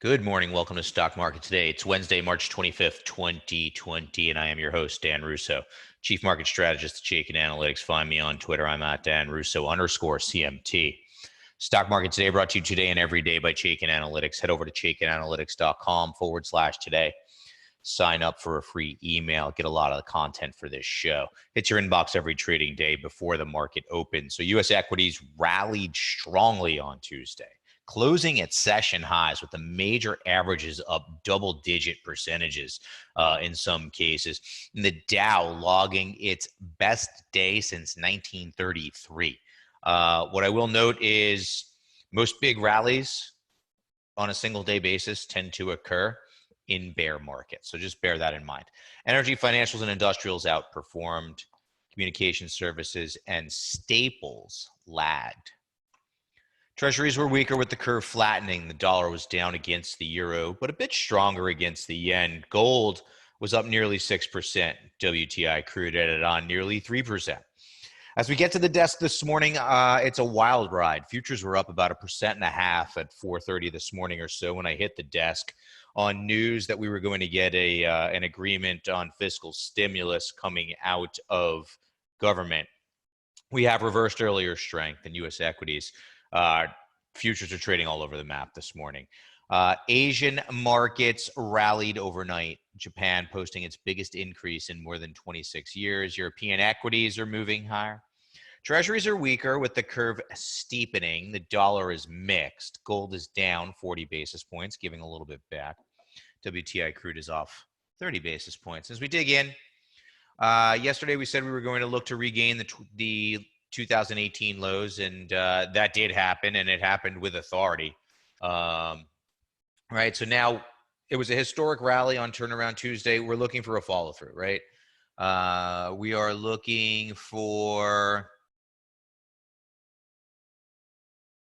Good morning. Welcome to Stock Market Today. It's Wednesday, March 25th, 2020, and I am your host, Dan Russo, Chief Market Strategist at Chaikin Analytics. Find me on Twitter. I'm at Dan Russo _ CMT. Stock Market Today brought to you today and every day by Chaikin Analytics. Head over to chaikinanalytics.com/today. Sign up for a free email. Get a lot of the content for this show. Hits your inbox every trading day before the market opens. So U.S. equities rallied strongly on Tuesday, closing at session highs with the major averages up double-digit percentages in some cases. And the Dow logging its best day since 1933. What I will note is most big rallies on a single-day basis tend to occur in bear markets. So just bear that in mind. Energy, financials, and industrials outperformed. Communication services and staples lagged. Treasuries were weaker with the curve flattening. The dollar was down against the euro, but a bit stronger against the yen. Gold was up nearly 6%. WTI crude added on nearly 3%. As we get to the desk this morning, it's a wild ride. Futures were up about 1.5% at 4:30 this morning or so when I hit the desk on news that we were going to get an agreement on fiscal stimulus coming out of government. We have reversed earlier strength in U.S. equities. Futures are trading all over the map this morning. Asian markets rallied overnight. Japan posting its biggest increase in more than 26 years. European equities are moving higher. Treasuries are weaker with the curve steepening. The dollar is mixed. Gold is down 40 basis points, giving a little bit back. WTI crude is off 30 basis points. As we dig in, yesterday we said we were going to look to regain the 2018 lows, and that did happen, and it happened with authority. Right, so now it was a historic rally on turnaround Tuesday. We're looking for a follow-through, right? We are looking for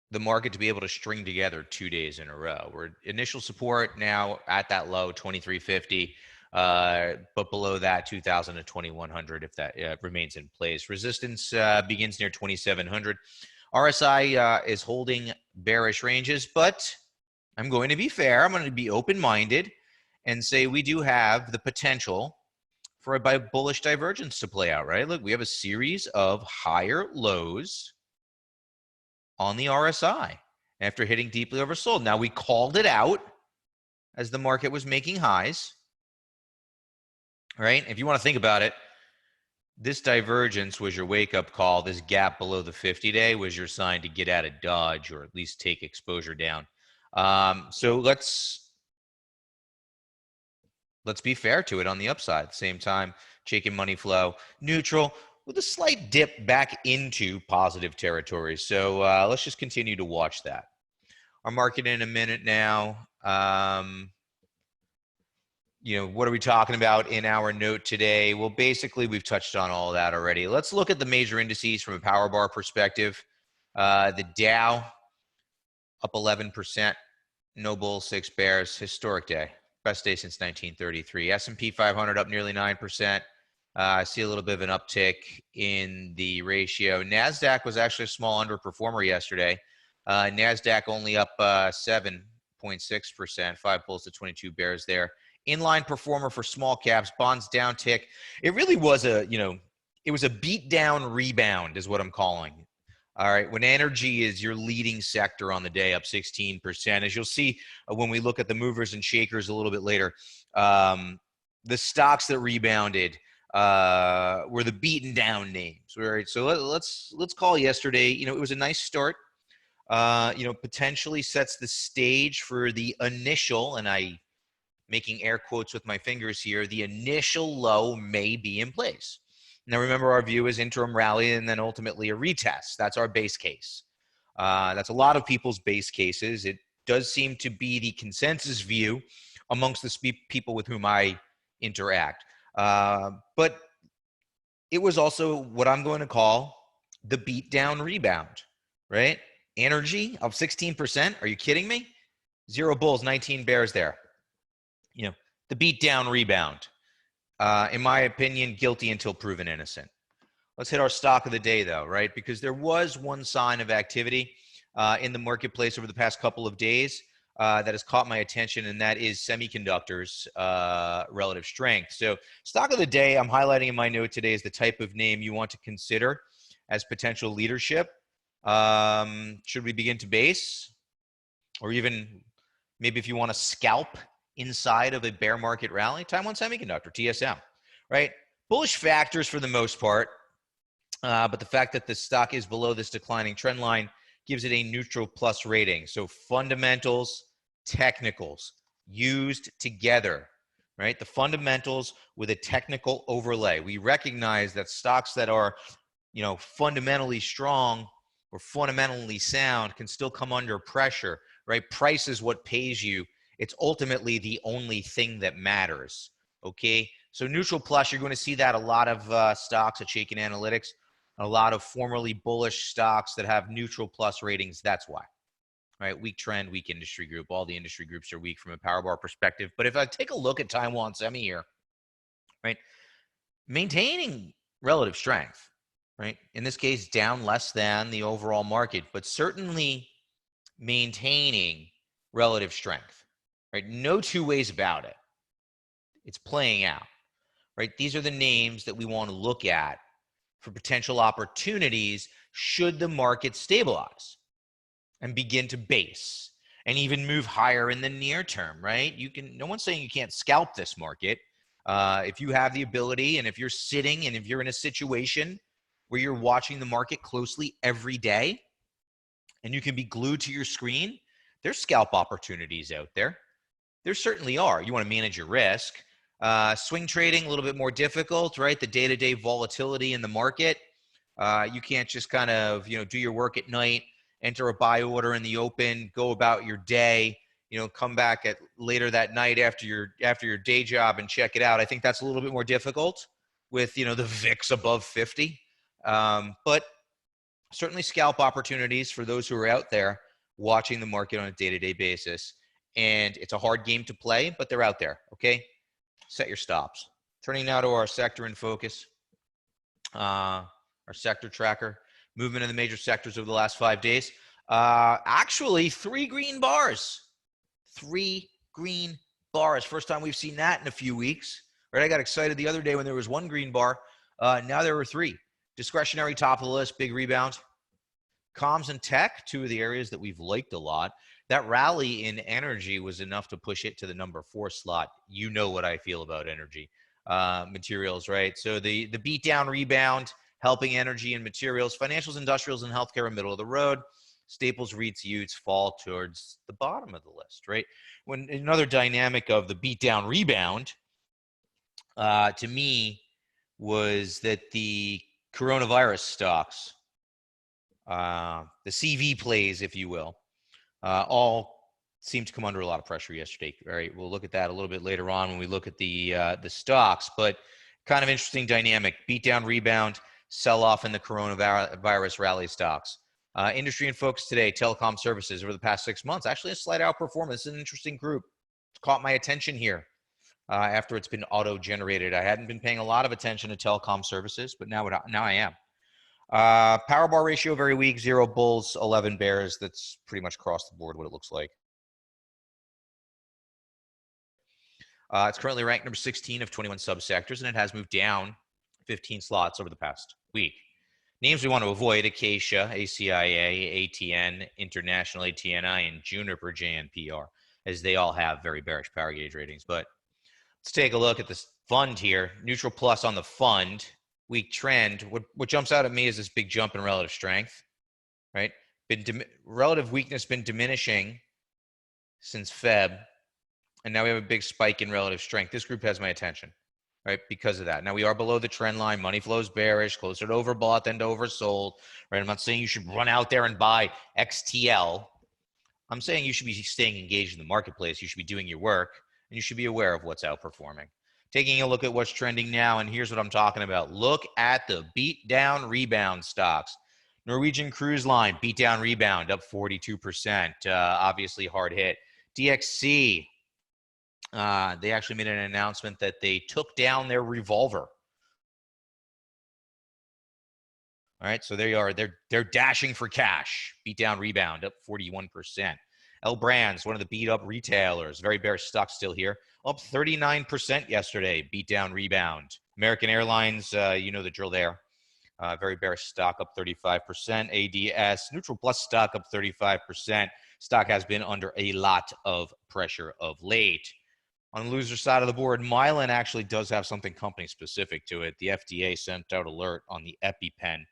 the market to be able to string together 2 days in a row. We're initial support now at that low, 2350. But below that, 2,000 to 2,100 if that remains in place. Resistance begins near 2,700. RSI is holding bearish ranges, but I'm going to be fair. I'm going to be open-minded and say we do have the potential for a bullish divergence to play out, right? Look, we have a series of higher lows on the RSI after hitting deeply oversold. Now, we called it out as the market was making highs. Right? If you want to think about it, this divergence was your wake-up call. This gap below the 50-day was your sign to get out of Dodge or at least take exposure down. So let's be fair to it on the upside. At the same time, Chaikin money flow neutral with a slight dip back into positive territory. So let's just continue to watch that. Our market in a minute now. What are we talking about in our note today? Well, basically, we've touched on all of that already. Let's look at the major indices from a power bar perspective. The Dow up 11%, no bulls, 6 bears, historic day, best day since 1933. S&P 500 up nearly 9%. I see a little bit of an uptick in the ratio. NASDAQ was actually a small underperformer yesterday. NASDAQ only up 7.6%, 5 bulls to 22 bears there. Inline performer for small caps, bonds down tick. It really was it was a beat down rebound is what I'm calling it. All right. When energy is your leading sector on the day, up 16%, as you'll see when we look at the movers and shakers a little bit later, the stocks that rebounded were the beaten down names. All right. So let's call yesterday. It was a nice start. Potentially sets the stage for the initial, and I making air quotes with my fingers here, the initial low may be in place. Now, remember, our view is interim rally and then ultimately a retest. That's our base case. That's a lot of people's base cases. It does seem to be the consensus view amongst the people with whom I interact. But it was also what I'm going to call the beat down rebound, right? Energy of 16%. Are you kidding me? 0 bulls, 19 bears there. The beat down rebound. In my opinion, guilty until proven innocent. Let's hit our stock of the day, though, right? Because there was one sign of activity in the marketplace over the past couple of days. that has caught my attention, and that is semiconductors relative strength. So stock of the day I'm highlighting in my note today is the type of name you want to consider as potential leadership. Should we begin to base, or even maybe if you want to scalp inside of a bear market rally? Taiwan Semiconductor, TSM, right? Bullish factors for the most part, but the fact that the stock is below this declining trend line gives it a neutral plus rating. So fundamentals, technicals used together, right? The fundamentals with a technical overlay. We recognize that stocks that are, fundamentally strong or fundamentally sound can still come under pressure, right? Price is what pays you. It's ultimately the only thing that matters, okay? So neutral plus, you're going to see that a lot of stocks at Shaken Analytics, a lot of formerly bullish stocks that have neutral plus ratings. That's why, right? Weak trend, weak industry group. All the industry groups are weak from a power bar perspective. But if I take a look at Taiwan Semi here, right, maintaining relative strength, right? In this case, down less than the overall market, but certainly maintaining relative strength, right? No two ways about it. It's playing out, right? These are the names that we want to look at for potential opportunities should the market stabilize and begin to base and even move higher in the near term, right? No one's saying you can't scalp this market. If you have the ability, and if you're sitting and if you're in a situation where you're watching the market closely every day and you can be glued to your screen, there's scalp opportunities out there. There certainly are. You want to manage your risk. Swing trading, a little bit more difficult, right? The day-to-day volatility in the market. You can't just kind of, do your work at night, enter a buy order in the open, go about your day, come back at later that night after your day job and check it out. I think that's a little bit more difficult with, the VIX above 50. But certainly scalp opportunities for those who are out there watching the market on a day-to-day basis. And it's a hard game to play, but they're out there, okay? Set your stops. Turning now to our sector in focus, our sector tracker, movement in the major sectors over the last 5 days. Actually, 3 green bars. 3 green bars. First time we've seen that in a few weeks. Right? I got excited the other day when there was 1 green bar. Now there were 3. Discretionary top of the list, big rebound. Comms and tech, 2 of the areas that we've liked a lot. That rally in energy was enough to push it to the number 4 slot. You know what I feel about energy materials, right? So the beat down rebound, helping energy and materials, financials, industrials, and healthcare are middle of the road. Staples, REITs, Utes fall towards the bottom of the list, right? When another dynamic of the beat down rebound, to me, was that the coronavirus stocks, the CV plays, if you will, all seemed to come under a lot of pressure yesterday. All right, we'll look at that a little bit later on when we look at the stocks, but kind of interesting dynamic. Beat down, rebound, sell off in the coronavirus rally stocks. Industry in focus today, telecom services over the past 6 months. Actually, a slight outperformance. It's an interesting group. It's caught my attention here after it's been auto-generated. I hadn't been paying a lot of attention to telecom services, but now I am. Power bar ratio very weak, 0 bulls, 11 bears. That's pretty much across the board what it looks like. It's currently ranked number 16 of 21 subsectors, and it has moved down 15 slots over the past week. Names we want to avoid: Acacia, ACIA, ATN, International ATNI, and Juniper JNPR, as they all have very bearish power gauge ratings. But let's take a look at this fund here. Neutral plus on the fund. Weak trend. What jumps out at me is this big jump in relative strength, right? Relative weakness been diminishing since Feb, and now we have a big spike in relative strength. This group has my attention, right? Because of that. Now we are below the trend line. Money flows bearish, closer to overbought than to oversold, right? I'm not saying you should run out there and buy XTL. I'm saying you should be staying engaged in the marketplace. You should be doing your work, and you should be aware of what's outperforming. Taking a look at what's trending now, and here's what I'm talking about. Look at the beat down rebound stocks. Norwegian Cruise Line, beat down rebound, up 42%. Obviously hard hit. DXC, they actually made an announcement that they took down their revolver. All right, so there you are. They're dashing for cash. Beat down rebound, up 41%. L Brands, one of the beat up retailers, very bearish stock still here, up 39% yesterday, beat down rebound. American Airlines, you know the drill there. Very bearish stock up 35%. ADS, neutral plus stock up 35%. Stock has been under a lot of pressure of late. On the loser side of the board, Mylan actually does have something company specific to it. The FDA sent out alert on the EpiPen,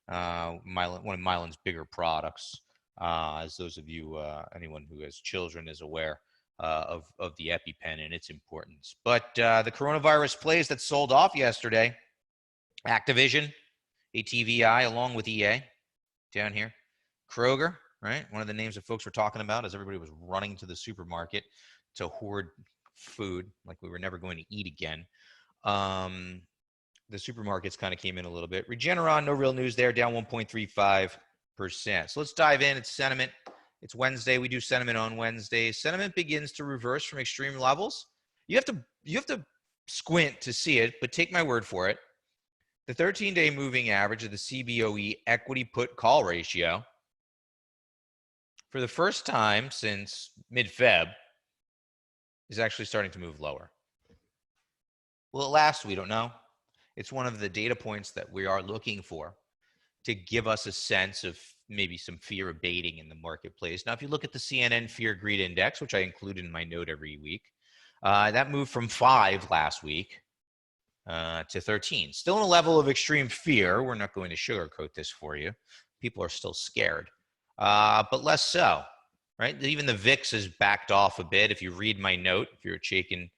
one of Mylan's bigger products. As those of you, anyone who has children is aware of the EpiPen and its importance. But the coronavirus plays that sold off yesterday, Activision, ATVI, along with EA down here. Kroger, right? One of the names that folks were talking about as everybody was running to the supermarket to hoard food like we were never going to eat again. The supermarkets kind of came in a little bit. Regeneron, no real news there, down 1.35%. So let's dive in. It's sentiment. It's Wednesday. We do sentiment on Wednesdays. Sentiment begins to reverse from extreme levels. You have to squint to see it, but take my word for it. The 13-day moving average of the CBOE equity put call ratio for the first time since mid-Feb is actually starting to move lower. Will it last? We don't know. It's one of the data points that we are looking for to give us a sense of maybe some fear abating in the marketplace. Now, if you look at the CNN Fear Greed Index, which I include in my note every week, that moved from 5 last week to 13. Still in a level of extreme fear. We're not going to sugarcoat this for you. People are still scared, but less so, right? Even the VIX has backed off a bit. If you read my note, if you're a Chaikin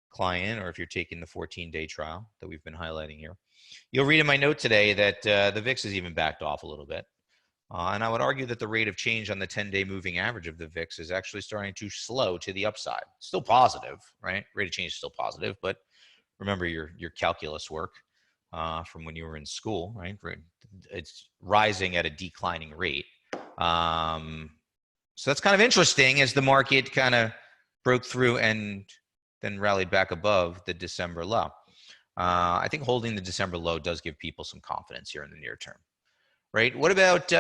client or if you're taking the 14-day trial that we've been highlighting here, you'll read in my note today that the VIX has even backed off a little bit. And I would argue that the rate of change on the 10-day moving average of the VIX is actually starting to slow to the upside. Still positive, right? Rate of change is still positive, but remember your calculus work from when you were in school, right? It's rising at a declining rate. So that's kind of interesting as the market kind of broke through and then rallied back above the December low. I think holding the December low does give people some confidence here in the near term, right? What about,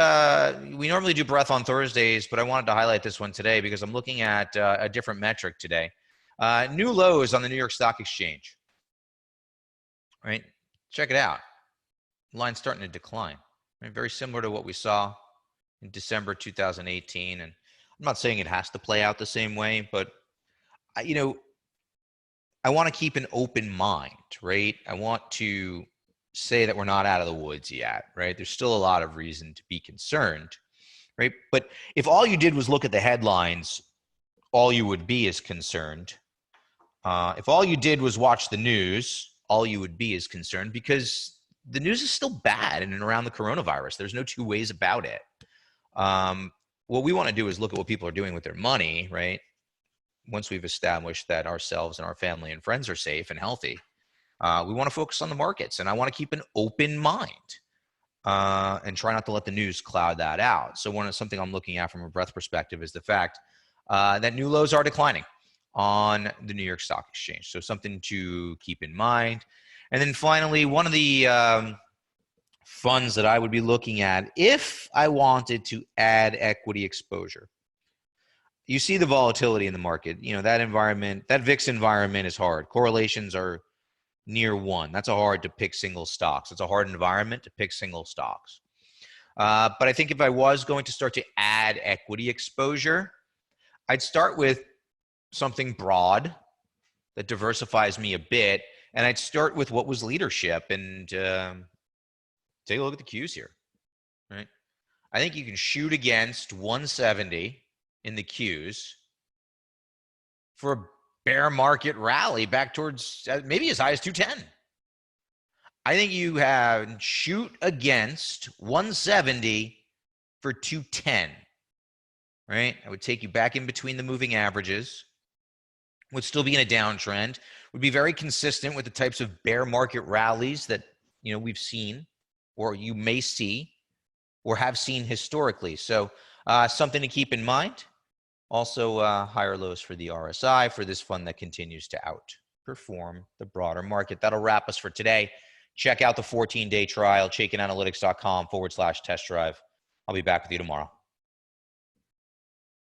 we normally do breadth on Thursdays, but I wanted to highlight this one today because I'm looking at a different metric today. New lows on the New York Stock Exchange, right? Check it out. Line's starting to decline, right? Very similar to what we saw in December 2018. And I'm not saying it has to play out the same way, but I want to keep an open mind, right? I want to say that we're not out of the woods yet, right? There's still a lot of reason to be concerned, right? But if all you did was look at the headlines, all you would be is concerned. If all you did was watch the news, all you would be is concerned because the news is still bad in and around the coronavirus. There's no two ways about it. What we want to do is look at what people are doing with their money, right? Once we've established that ourselves and our family and friends are safe and healthy, we want to focus on the markets. And I want to keep an open mind and try not to let the news cloud that out. So something I'm looking at from a breadth perspective is the fact that new lows are declining on the New York Stock Exchange. So something to keep in mind. And then finally, one of the funds that I would be looking at if I wanted to add equity exposure. You see the volatility in the market. That environment, that VIX environment is hard. Correlations are near 1. That's hard to pick single stocks. It's a hard environment to pick single stocks. But I think if I was going to start to add equity exposure, I'd start with something broad that diversifies me a bit. And I'd start with what was leadership and take a look at the Qs here, right? I think you can shoot against 170 in the Qs for a bear market rally back towards maybe as high as 210. I think you have shoot against 170 for 210, right? I would take you back in between the moving averages, would still be in a downtrend, would be very consistent with the types of bear market rallies that we've seen or you may see or have seen historically. So something to keep in mind. Also higher lows for the RSI for this fund that continues to outperform the broader market. That'll wrap us for today. Check out the 14-day trial, chaikinanalytics.com/test drive. I'll be back with you tomorrow.